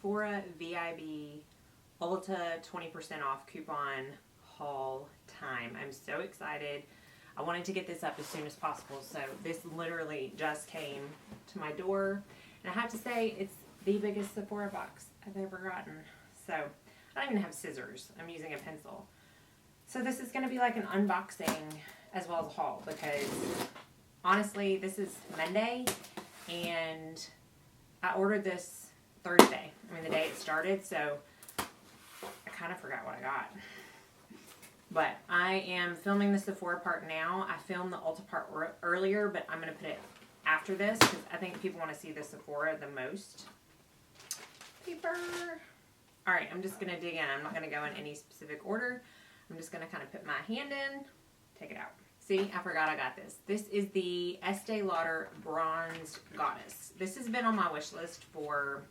Sephora VIB Ulta 20% off coupon haul time. I'm so excited. I wanted to get this up as soon as possible, so this literally just came to my door. And I have to say, it's the biggest Sephora box I've ever gotten. So, I don't even have scissors. I'm using a pencil. So this is going to be like an unboxing as well as a haul, because honestly, this is Monday, and I ordered this Thursday. I mean, the day it started, so I kind of forgot what I got. But I am filming the Sephora part now. I filmed the Ulta part earlier, but I'm going to put it after this because I think people want to see the Sephora the most. Paper. Alright, I'm just going to dig in. I'm not going to go in any specific order. I'm just going to kind of put my hand in, take it out. See, I forgot I got this. This is the Estee Lauder Bronzed Goddess. This has been on my wish list for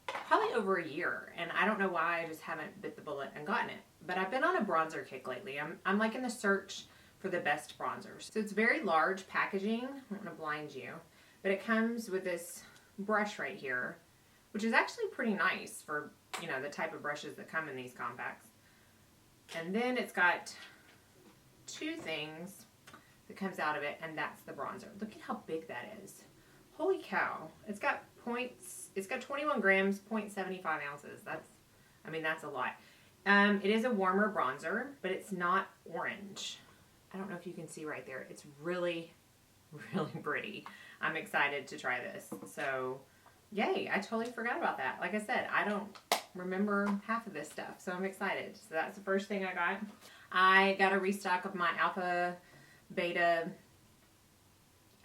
probably over a year, and I don't know why I just haven't bit the bullet and gotten it. But I've been on a bronzer kick lately. I'm like in the search for the best bronzers. So it's very large packaging. I don't want to blind you. But it comes with this brush right here, which is actually pretty nice for, you know, the type of brushes that come in these compacts. And then it's got two things that comes out of it, and that's the bronzer. Look at how big that is. Holy cow. It's got 21 grams, 0.75 ounces. That's a lot. It is a warmer bronzer, but it's not orange. I don't know if you can see right there. It's really, really pretty. I'm excited to try this. So, yay. I totally forgot about that. Like I said, I don't remember half of this stuff, so I'm excited. So that's the first thing I got. I got a restock of my Alpha Beta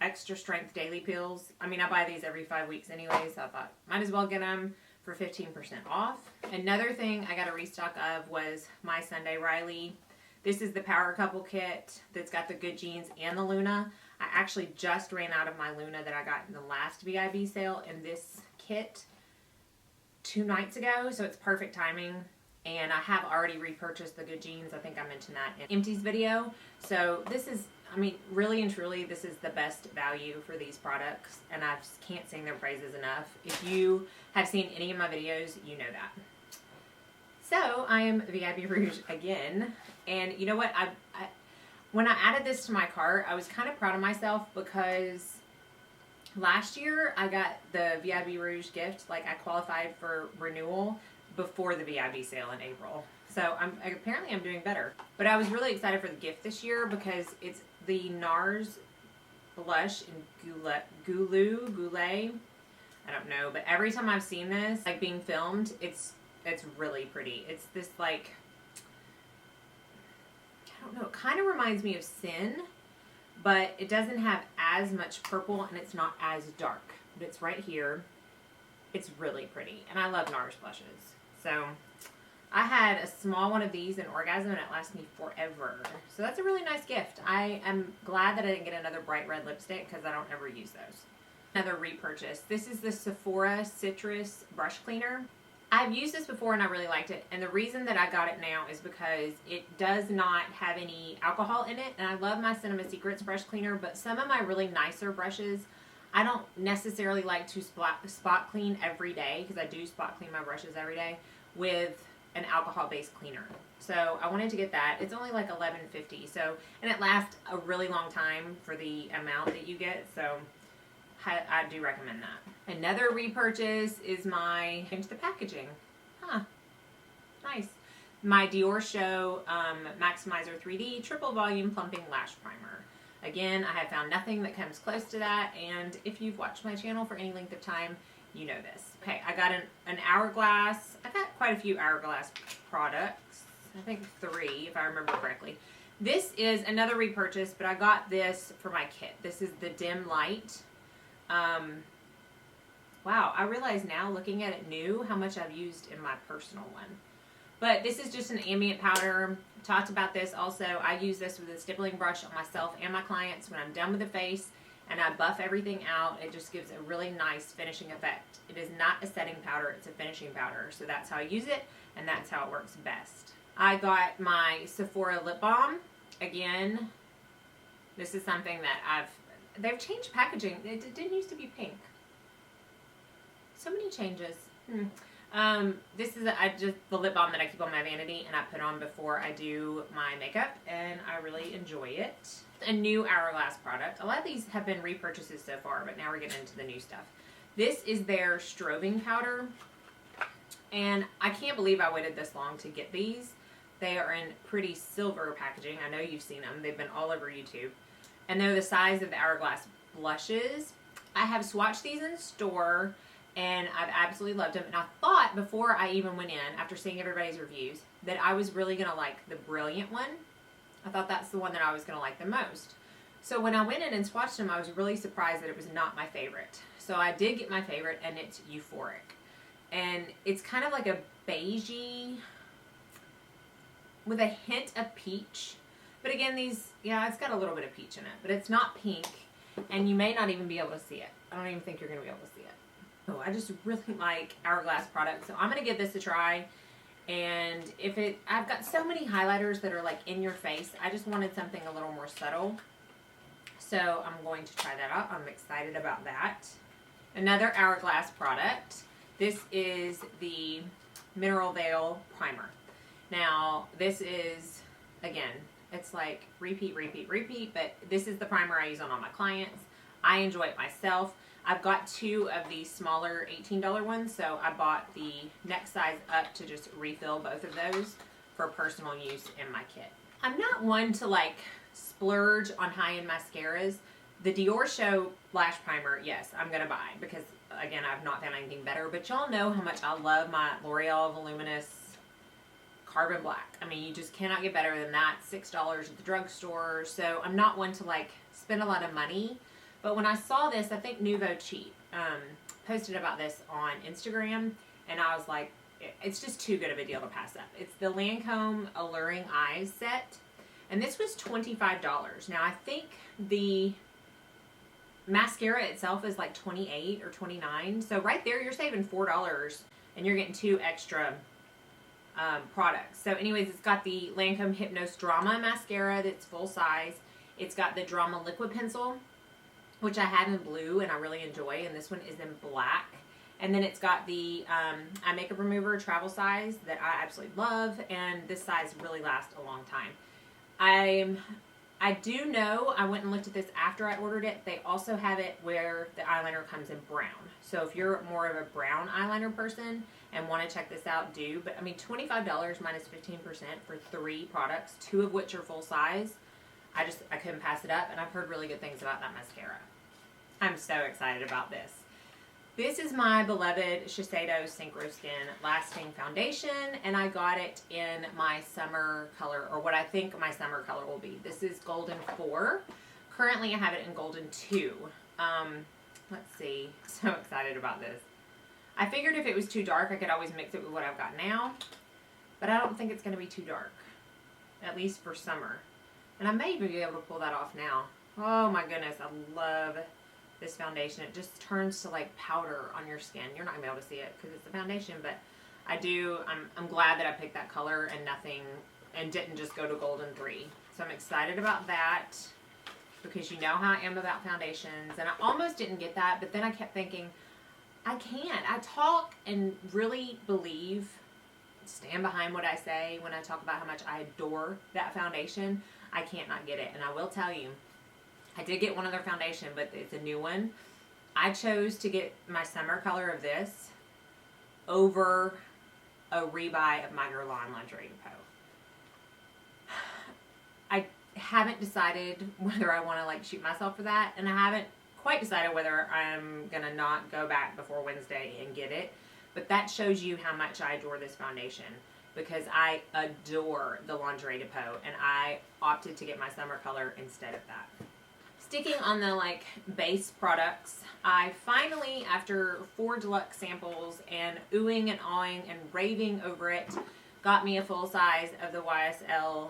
extra strength daily pills. I mean, I buy these every 5 weeks anyway, so I thought might as well get them for 15% off. Another thing I got a restock of was my Sunday Riley. This is the Power Couple kit that's got the Good Genes and the Luna. I actually just ran out of my Luna that I got in the last VIB sale in this kit 2 nights ago, so it's perfect timing. And I have already repurchased the Good Genes. I think I mentioned that in Empty's video. So this is, I mean, really and truly, this is the best value for these products, and I just can't sing their praises enough. If you have seen any of my videos, you know that. So, I am VIB Rouge again, and you know what? When I added this to my cart, I was kind of proud of myself because last year I got the VIB Rouge gift. Like, I qualified for renewal before the VIB sale in April. So, apparently I'm doing better. But I was really excited for the gift this year because it's the NARS blush in Goulet. I don't know, but every time I've seen this, like being filmed, it's really pretty. It's this like, I don't know, it kind of reminds me of Sin, but it doesn't have as much purple and it's not as dark. But it's right here. It's really pretty, and I love NARS blushes. So I had a small one of these in Orgasm, and it lasted me forever. So that's a really nice gift. I am glad that I didn't get another bright red lipstick because I don't ever use those. Another repurchase. This is the Sephora Citrus Brush Cleaner. I've used this before and I really liked it. And the reason that I got it now is because it does not have any alcohol in it. And I love my Cinema Secrets brush cleaner, but some of my really nicer brushes, I don't necessarily like to spot clean every day, because I do spot clean my brushes every day with an alcohol-based cleaner. So I wanted to get that. It's only like $11.50. So, and it lasts a really long time for the amount that you get. So I do recommend that. Another repurchase is my, change the packaging. Nice. My Dior Show Maximizer 3D Triple Volume Plumping Lash Primer. Again, I have found nothing that comes close to that, and if you've watched my channel for any length of time, you know this. Okay, I got an Hourglass. I got quite a few Hourglass products. I think 3, if I remember correctly. This is another repurchase, but I got this for my kit. This is the Dim Light. Wow, I realize now, looking at it new, how much I've used in my personal one. But this is just an ambient powder. I talked about this also. I use this with a stippling brush on myself and my clients when I'm done with the face, and I buff everything out. It just gives a really nice finishing effect. It is not a setting powder, it's a finishing powder. So that's how I use it, and that's how it works best. I got my Sephora lip balm. Again, this is something that they've changed packaging. It didn't used to be pink. So many changes. This is the lip balm that I keep on my vanity, and I put on before I do my makeup, and I really enjoy it. A new Hourglass product. A lot of these have been repurchases so far, but now we're getting into the new stuff. This is their strobing powder, and I can't believe I waited this long to get these. They are in pretty silver packaging. I know you've seen them. They've been all over YouTube, and they're the size of the Hourglass blushes. I have swatched these in store, and I've absolutely loved them. And I thought before I even went in, after seeing everybody's reviews, that I was really going to like the Brilliant one. I thought that's the one that I was going to like the most. So when I went in and swatched them, I was really surprised that it was not my favorite. So I did get my favorite, and it's Euphoric. And it's kind of like a beigey with a hint of peach. But again, yeah, it's got a little bit of peach in it. But it's not pink, and you may not even be able to see it. I don't even think you're going to be able to see it. Oh, I just really like Hourglass products, so I'm going to give this a try. And I've got so many highlighters that are like in your face. I just wanted something a little more subtle. So I'm going to try that out. I'm excited about that. Another Hourglass product. This is the Mineral Veil Primer. Now, this is, again, it's like repeat, but this is the primer I use on all my clients. I enjoy it myself. I've got 2 of these smaller $18 ones, so I bought the next size up to just refill both of those for personal use in my kit. I'm not one to like splurge on high-end mascaras. The Dior Show Lash Primer, yes, I'm going to buy because, again, I've not found anything better. But y'all know how much I love my L'Oreal Voluminous Carbon Black. I mean, you just cannot get better than that. $6 at the drugstore. So I'm not one to like spend a lot of money. But when I saw this, I think Nouveau Cheap posted about this on Instagram, and I was like, it's just too good of a deal to pass up. It's the Lancome Alluring Eyes set, and this was $25. Now, I think the mascara itself is like $28 or $29. So right there, you're saving $4, and you're getting 2 extra products. So anyways, it's got the Lancome Hypnose Drama Mascara that's full size. It's got the Drama Liquid Pencil, which I have in blue and I really enjoy, and this one is in black. And then it's got the eye makeup remover travel size that I absolutely love, and this size really lasts a long time. I do know, I went and looked at this after I ordered it, they also have it where the eyeliner comes in brown. So if you're more of a brown eyeliner person and want to check this out, do. But I mean, $25 minus 15% for 3 products, 2 of which are full size. I couldn't pass it up, and I've heard really good things about that mascara. I'm so excited about this. This is my beloved Shiseido Synchro Skin Lasting Foundation, and I got it in my summer color, or what I think my summer color will be. This is Golden 4. Currently, I have it in Golden 2. Let's see. So excited about this. I figured if it was too dark, I could always mix it with what I've got now, but I don't think it's going to be too dark, at least for summer. And I may even be able to pull that off now. Oh my goodness, I love this foundation. It just turns to like powder on your skin. You're not gonna be able to see it because it's a foundation, but I'm glad that I picked that color and didn't just go to Golden 3. So I'm excited about that because you know how I am about foundations, and I almost didn't get that, but then I kept thinking, I can't. I talk and really believe, stand behind what I say when I talk about how much I adore that foundation. I can't not get it, and I will tell you, I did get one other foundation, but it's a new one. I chose to get my summer color of this over a rebuy of my Guerlain Lingerie Depot. I haven't decided whether I want to like shoot myself for that, and I haven't quite decided whether I'm going to not go back before Wednesday and get it. But that shows you how much I adore this foundation, because I adore the Lingerie Depot, and I opted to get my summer color instead of that. Sticking on the like base products, I finally, after 4 deluxe samples and oohing and awing and raving over it, got me a full size of the YSL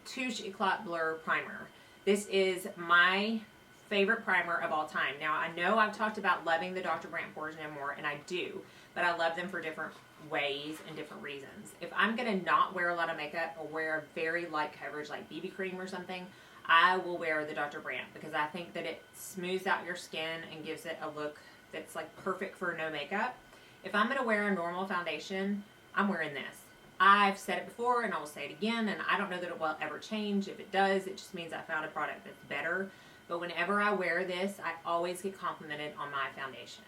Touche Eclat Blur Primer. This is my favorite primer of all time. Now, I know I've talked about loving the Dr. Brandt Pores No More, and I do, but I love them for different ways and different reasons. If I'm going to not wear a lot of makeup or wear a very light coverage like BB cream or something, I will wear the Dr. Brandt because I think that it smooths out your skin and gives it a look that's like perfect for no makeup. If I'm going to wear a normal foundation, I'm wearing this. I've said it before and I will say it again, and I don't know that it will ever change. If it does, it just means I found a product that's better. But whenever I wear this, I always get complimented on my foundation.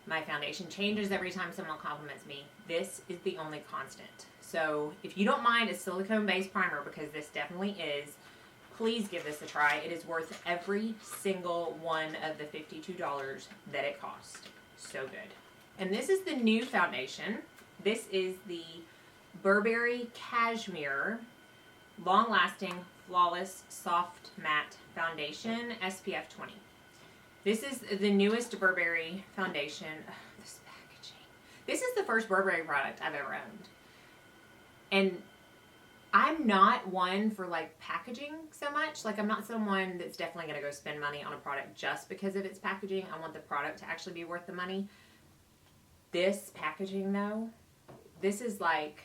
My foundation changes every time someone compliments me. This is the only constant. So if you don't mind a silicone-based primer, because this definitely is, please give this a try. It is worth every single one of the $52 that it cost. So good. And this is the new foundation. This is the Burberry Cashmere Long Lasting Flawless Soft Matte Foundation SPF 20. This is the newest Burberry foundation. Ugh, this packaging. This is the first Burberry product I've ever owned. And I'm not one for like packaging so much. Like, I'm not someone that's definitely going to go spend money on a product just because of its packaging. I want the product to actually be worth the money. This packaging though, this is like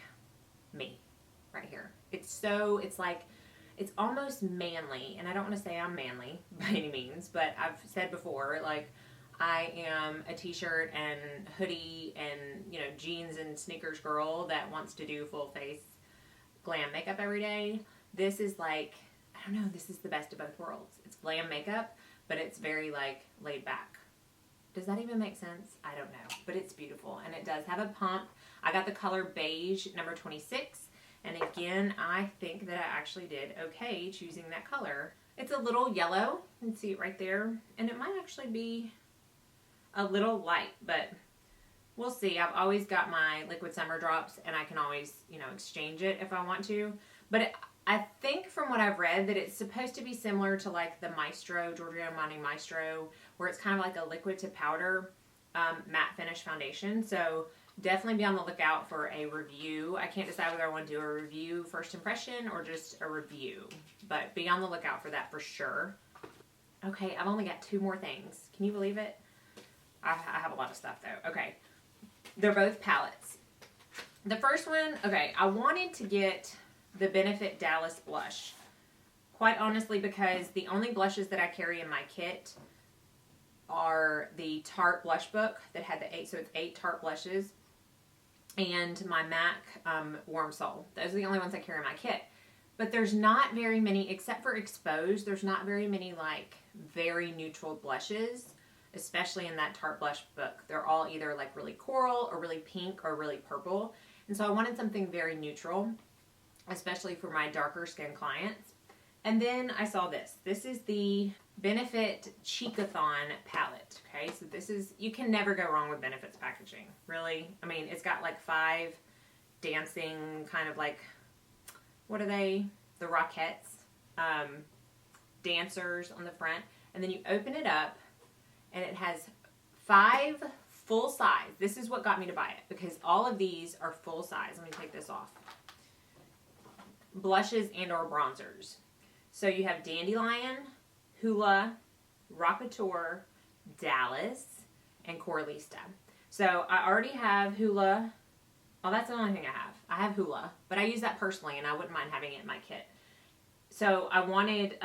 me right here. It's like, it's almost manly, and I don't want to say I'm manly by any means, but I've said before, like, I am a t-shirt and hoodie and, you know, jeans and sneakers girl that wants to do full face glam makeup every day. This is like, I don't know, this is the best of both worlds. It's glam makeup, but it's very like laid back. Does that even make sense? I don't know, but it's beautiful, and it does have a pump. I got the color beige, number 26, and again, I think that I actually did okay choosing that color. It's a little yellow, you can see it right there, and it might actually be a little light, but we'll see. I've always got my liquid summer drops, and I can always, you know, exchange it if I want to, but I think from what I've read that it's supposed to be similar to like the Maestro, Giorgio Armani Maestro, where it's kind of like a liquid to powder matte finish foundation. So definitely be on the lookout for a review. I can't decide whether I want to do a review first impression or just a review, but be on the lookout for that for sure. Okay, I've only got 2 more things. Can you believe it? I have a lot of stuff though. Okay, they're both palettes. The first one, okay, I wanted to get the Benefit Dallas blush, quite honestly, because the only blushes that I carry in my kit are the Tarte blush book that had the 8, so it's 8 Tarte blushes, and my MAC Warm Soul. Those are the only ones I carry in my kit. But there's not very many, except for Exposed, there's not very many like very neutral blushes, especially in that Tarte blush book. They're all either like really coral or really pink or really purple. And so I wanted something very neutral, especially for my darker skin clients. And then I saw this. This is the Benefit Cheekathon palette. Okay, so this is, you can never go wrong with Benefit's packaging. Really. I mean, it's got like 5 dancing kind of like, what are they? The Rockettes. Dancers on the front. And then you open it up and it has 5 full size. This is what got me to buy it, because all of these are full size. Let me take this off. Blushes and or bronzers. So you have Dandelion, Hoola, Rockateur, Dallas, and Coralista. So I already have Hoola. Oh, that's the only thing I have. I have Hoola, but I use that personally, and I wouldn't mind having it in my kit. So I wanted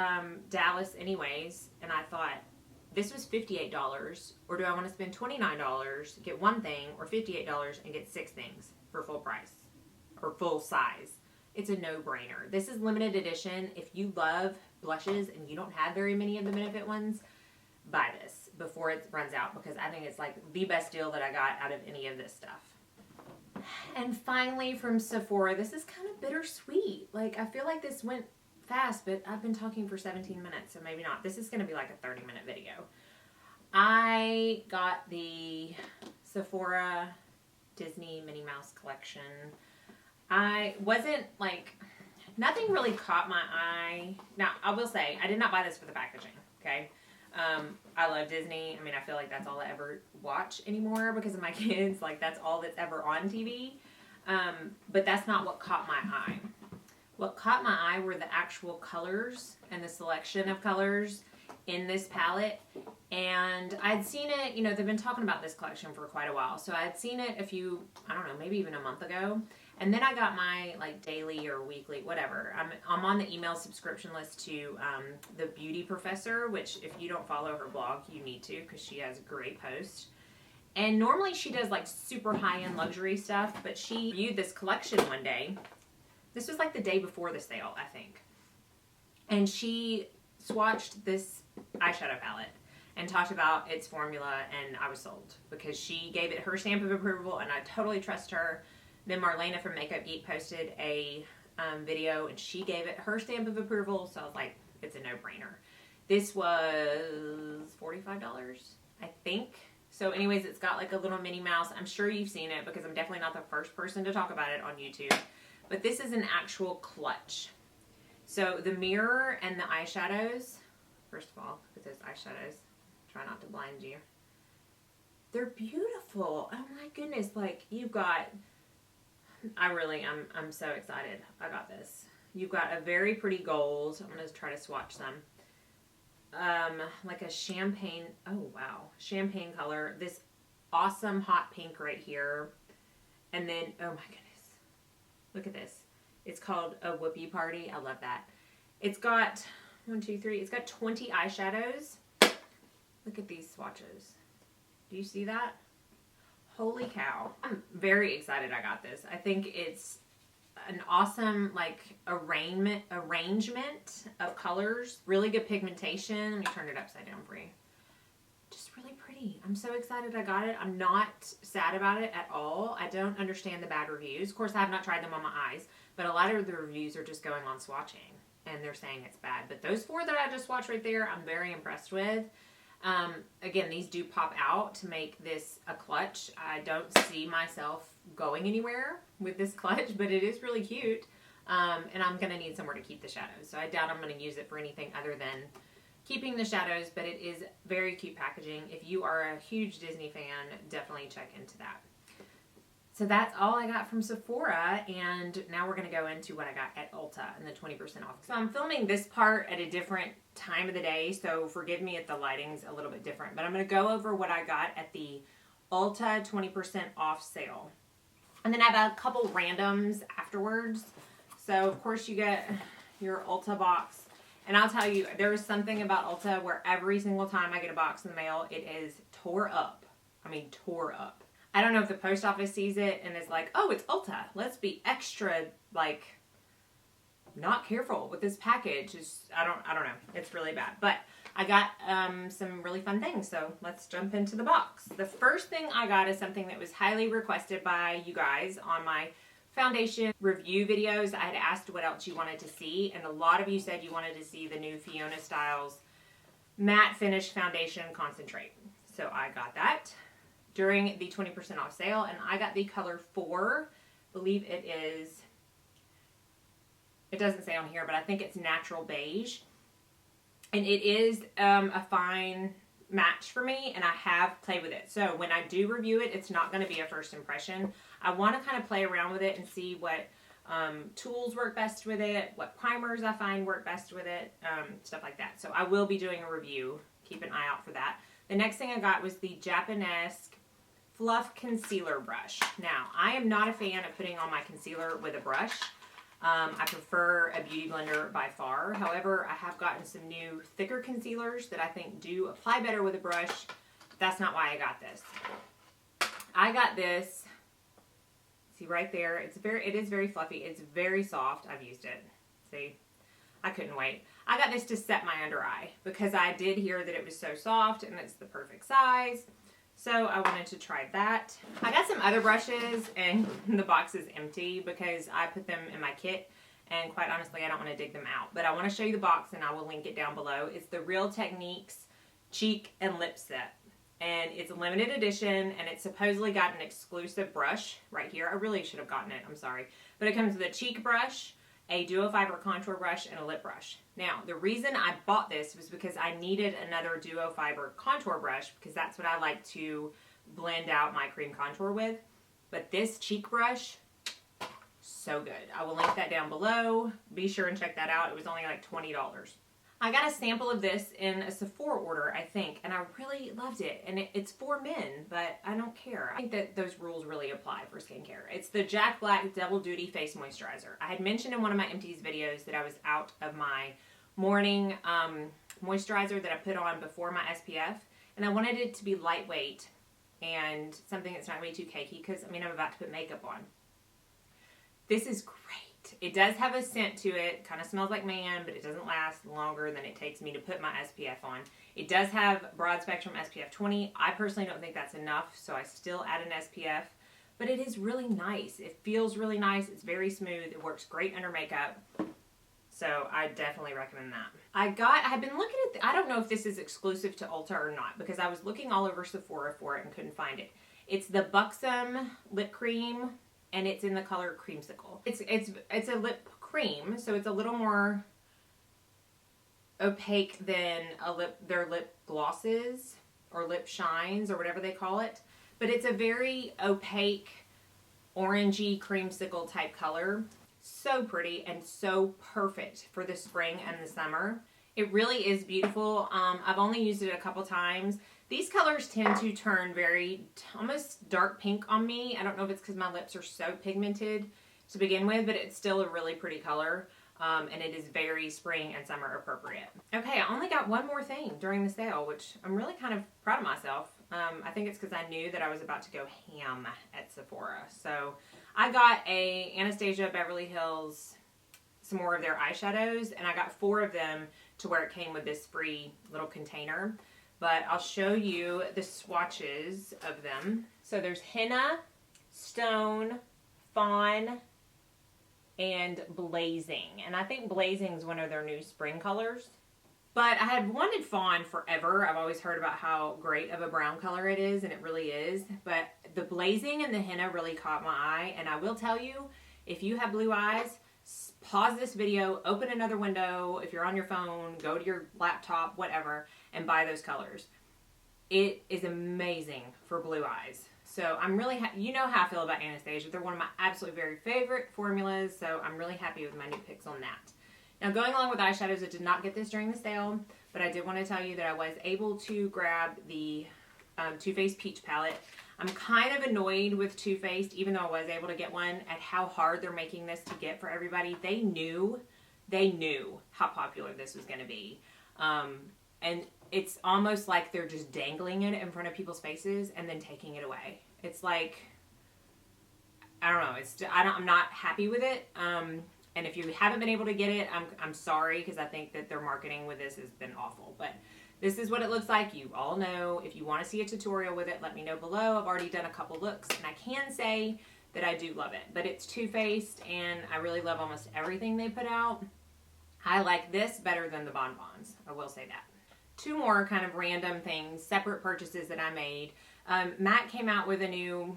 Dallas anyways, and I thought, this was $58, or do I want to spend $29, get one thing, or $58 and get 6 things for full price, or full size? It's a no-brainer. This is limited edition. If you love blushes and you don't have very many of the Benefit ones, buy this before it runs out, because I think it's like the best deal that I got out of any of this stuff. And finally from Sephora, this is kind of bittersweet. Like, I feel like this went fast, but I've been talking for 17 minutes, so maybe not. This is going to be like a 30-minute video. I got the Sephora Disney Minnie Mouse collection. I wasn't like, nothing really caught my eye. Now, I will say, I did not buy this for the packaging, okay? I love Disney. I mean, I feel like that's all I ever watch anymore because of my kids. Like, that's all that's ever on TV. But that's not what caught my eye. What caught my eye were the actual colors and the selection of colors in this palette. And I'd seen it, you know, they've been talking about this collection for quite a while. So I'd seen it a few, I don't know, maybe even a month ago. And then I got my like daily or weekly, whatever. I'm on the email subscription list to the Beauty Professor, which if you don't follow her blog, you need to, because she has great posts. And normally she does like super high-end luxury stuff, but she viewed this collection one day. This was like the day before the sale, I think. And she swatched this eyeshadow palette and talked about its formula, and I was sold because she gave it her stamp of approval, and I totally trust her. Then Marlena from Makeup Geek posted a video, and she gave it her stamp of approval, so I was like, it's a no-brainer. This was $45, I think. So anyways, it's got like a little Minnie Mouse. I'm sure you've seen it because I'm definitely not the first person to talk about it on YouTube. But this is an actual clutch. So the mirror and the eyeshadows, first of all, look at those eyeshadows. Try not to blind you. They're beautiful. Oh my goodness. Like you've got, I'm so excited. I got this. You've got a very pretty gold. I'm going to try to swatch them. Like a champagne, oh wow, champagne color, this awesome hot pink right here, and then, oh my goodness, look at this, it's called a Whoopie Party. I love that. It's got 1, 2, 3, it's got 20 eyeshadows. Look at these swatches. Do you see that? Holy cow. I'm very excited I got this. I think it's an awesome like arrangement of colors, really good pigmentation. Let me turn it upside down for you. Just really pretty. I'm so excited I got it. I'm not sad about it at all. I don't understand the bad reviews. Of course, I have not tried them on my eyes, but a lot of the reviews are just going on swatching and they're saying it's bad. But those 4 that I just swatched right there, I'm very impressed with. Again, these do pop out to make this a clutch. I don't see myself going anywhere with this clutch, but it is really cute. And I'm going to need somewhere to keep the shadows. So I doubt I'm going to use it for anything other than keeping the shadows, but it is very cute packaging. If you are a huge Disney fan, definitely check into that. So that's all I got from Sephora, and now we're going to go into what I got at Ulta and the 20% off. So I'm filming this part at a different time of the day, so forgive me if the lighting's a little bit different, but I'm going to go over what I got at the Ulta 20% off sale. And then I have a couple randoms afterwards. So of course you get your Ulta box, and I'll tell you, there is something about Ulta where every single time I get a box in the mail, it is tore up. I mean, tore up. I don't know if the post office sees it and is like, oh, it's Ulta. Let's be extra, like, not careful with this package. I don't know. It's really bad. But I got some really fun things, so let's jump into the box. The first thing I got is something that was highly requested by you guys on my foundation review videos. I had asked what else you wanted to see, and a lot of you said you wanted to see the new Fiona Styles Matte Finish Foundation Concentrate. So I got that during the 20% off sale, and I got the color 4. I believe it is, it doesn't say on here, but I think it's natural beige. And it is a fine match for me, and I have played with it. So when I do review it, it's not going to be a first impression. I want to kind of play around with it and see what tools work best with it, what primers I find work best with it, stuff like that. So I will be doing a review. Keep an eye out for that. The next thing I got was the Japanesque Fluff Concealer Brush. Now, I am not a fan of putting on my concealer with a brush. I prefer a beauty blender by far. However, I have gotten some new thicker concealers that I think do apply better with a brush. That's not why I got this. I got this, see right there, it is very fluffy. It's very soft. I've used it. See, I couldn't wait. I got this to set my under eye because I did hear that it was so soft and it's the perfect size. So I wanted to try that. I got some other brushes and the box is empty because I put them in my kit, and quite honestly I don't want to dig them out. But I want to show you the box and I will link it down below. It's the Real Techniques Cheek and Lip Set. And it's a limited edition, and it's supposedly got an exclusive brush right here. I really should have gotten it, I'm sorry. But it comes with a cheek brush, a duo fiber contour brush, and a lip brush. Now, the reason I bought this was because I needed another duo fiber contour brush because that's what I like to blend out my cream contour with. But this cheek brush, so good. I will link that down below. Be sure and check that out. It was only like $20. I got a sample of this in a Sephora order, I think, and I really loved it. And it's for men, but I don't care. I think that those rules really apply for skincare. It's the Jack Black Double Duty Face Moisturizer. I had mentioned in one of my empties videos that I was out of my morning moisturizer that I put on before my SPF, and I wanted it to be lightweight and something that's not going to be too cakey because, I mean, I'm about to put makeup on. This is great. It does have a scent to it. Kind of smells like man, but it doesn't last longer than it takes me to put my SPF on. It does have broad spectrum SPF 20. I personally don't think that's enough, so I still add an SPF. But it is really nice. It feels really nice. It's very smooth. It works great under makeup. So I definitely recommend that. I have been looking at, I don't know if this is exclusive to Ulta or not, because I was looking all over Sephora for it and couldn't find it. It's the Buxom lip cream, and it's in the color Creamsicle. It's a lip cream, so it's a little more opaque than their lip glosses or lip shines or whatever they call it. But it's a very opaque, orangey creamsicle type color. So pretty and so perfect for the spring and the summer. It really is beautiful. I've only used it a couple times. These colors tend to turn very, almost dark pink on me. I don't know if it's because my lips are so pigmented to begin with, but it's still a really pretty color. And it is very spring and summer appropriate. Okay, I only got one more thing during the sale, which I'm really kind of proud of myself. I think it's because I knew that I was about to go ham at Sephora. So I got a Anastasia Beverly Hills, some more of their eyeshadows, and I got 4 of them to where it came with this free little container. But I'll show you the swatches of them. So there's Henna, Stone, Fawn, and Blazing. And I think Blazing is one of their new spring colors. But I had wanted Fawn forever. I've always heard about how great of a brown color it is, and it really is. But the Blazing and the Henna really caught my eye. And I will tell you, if you have blue eyes, pause this video, open another window. If you're on your phone, go to your laptop, whatever, and buy those colors. It is amazing for blue eyes. So I'm really, you know how I feel about Anastasia. They're one of my absolutely very favorite formulas. So I'm really happy with my new picks on that. Now, going along with eyeshadows, I did not get this during the sale, but I did want to tell you that I was able to grab the Too Faced Peach Palette. I'm kind of annoyed with Too Faced, even though I was able to get one, at how hard they're making this to get for everybody. They knew how popular this was going to be. And it's almost like they're just dangling it in front of people's faces and then taking it away. It's like, I don't know. I'm not happy with it. And if you haven't been able to get it, I'm sorry, because I think that their marketing with this has been awful. But this is what it looks like. You all know. If you want to see a tutorial with it, let me know below. I've already done a couple looks, and I can say that I do love it. But it's Too Faced, and I really love almost everything they put out. I like this better than the Bonbons. I will say that. 2 more kind of random things, separate purchases that I made. MAC came out with a new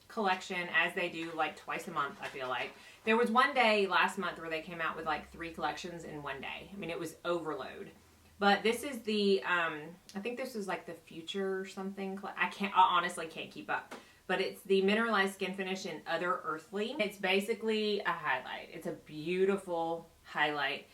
collection, as they do like twice a month, I feel like. There was one day last month where they came out with like 3 collections in one day. I mean, it was overload. But this is the, I think this was like the Future or something. I honestly can't keep up. But it's the Mineralized Skin Finish in Other Earthly. It's basically a highlight. It's a beautiful highlight.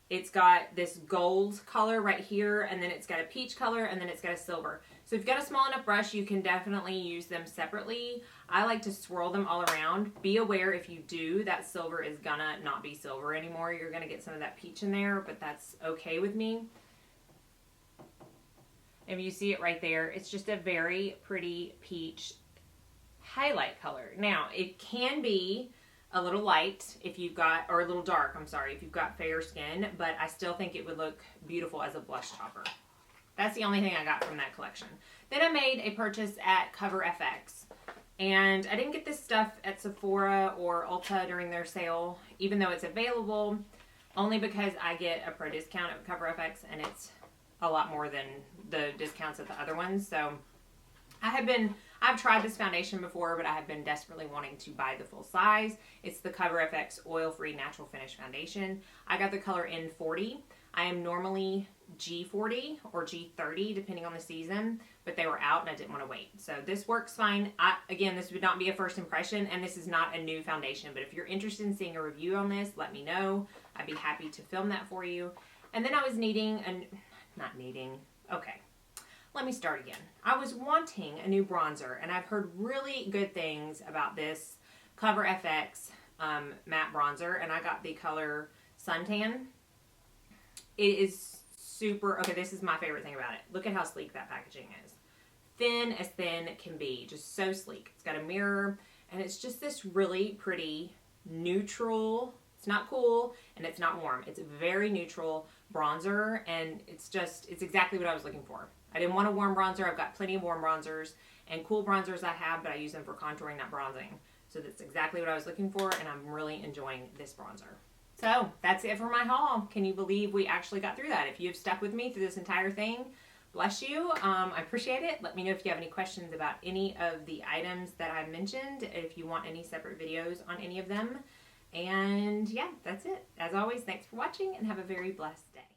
It's got this gold color right here, and then it's got a peach color, and then it's got a silver. So if you've got a small enough brush, you can definitely use them separately. I like to swirl them all around. Be aware if you do, that silver is gonna not be silver anymore. You're gonna get some of that peach in there, but that's okay with me. If you see it right there, it's just a very pretty peach highlight color. Now, it can be a little light if you've got, or a little dark, I'm sorry, if you've got fair skin, but I still think it would look beautiful as a blush topper. That's the only thing I got from that collection. Then I made a purchase at Cover FX. And I didn't get this stuff at Sephora or Ulta during their sale, even though it's available, only because I get a pro discount at Cover FX, and it's a lot more than the discounts at the other ones. So I've tried this foundation before, but I have been desperately wanting to buy the full size. It's the Cover FX Oil-Free Natural Finish Foundation. I got the color N40. I am normally G40 or G30, depending on the season, but they were out and I didn't want to wait. So this works fine. Again, this would not be a first impression, and this is not a new foundation, but if you're interested in seeing a review on this, let me know. I'd be happy to film that for you. And then I was let me start again. I was wanting a new bronzer, and I've heard really good things about this Cover FX matte bronzer, and I got the color Suntan. It is super, okay, this is my favorite thing about it. Look at how sleek that packaging is. thin as thin can be. Just so sleek. It's got a mirror, and it's just this really pretty neutral. It's not cool and it's not warm. It's a very neutral bronzer, and it's exactly what I was looking for. I didn't want a warm bronzer. I've got plenty of warm bronzers and cool bronzers I have, but I use them for contouring, not bronzing. So that's exactly what I was looking for, and I'm really enjoying this bronzer. So that's it for my haul. Can you believe we actually got through that? If you've stuck with me through this entire thing, bless you. I appreciate it. Let me know if you have any questions about any of the items that I mentioned, if you want any separate videos on any of them. And yeah, that's it. As always, thanks for watching and have a very blessed day.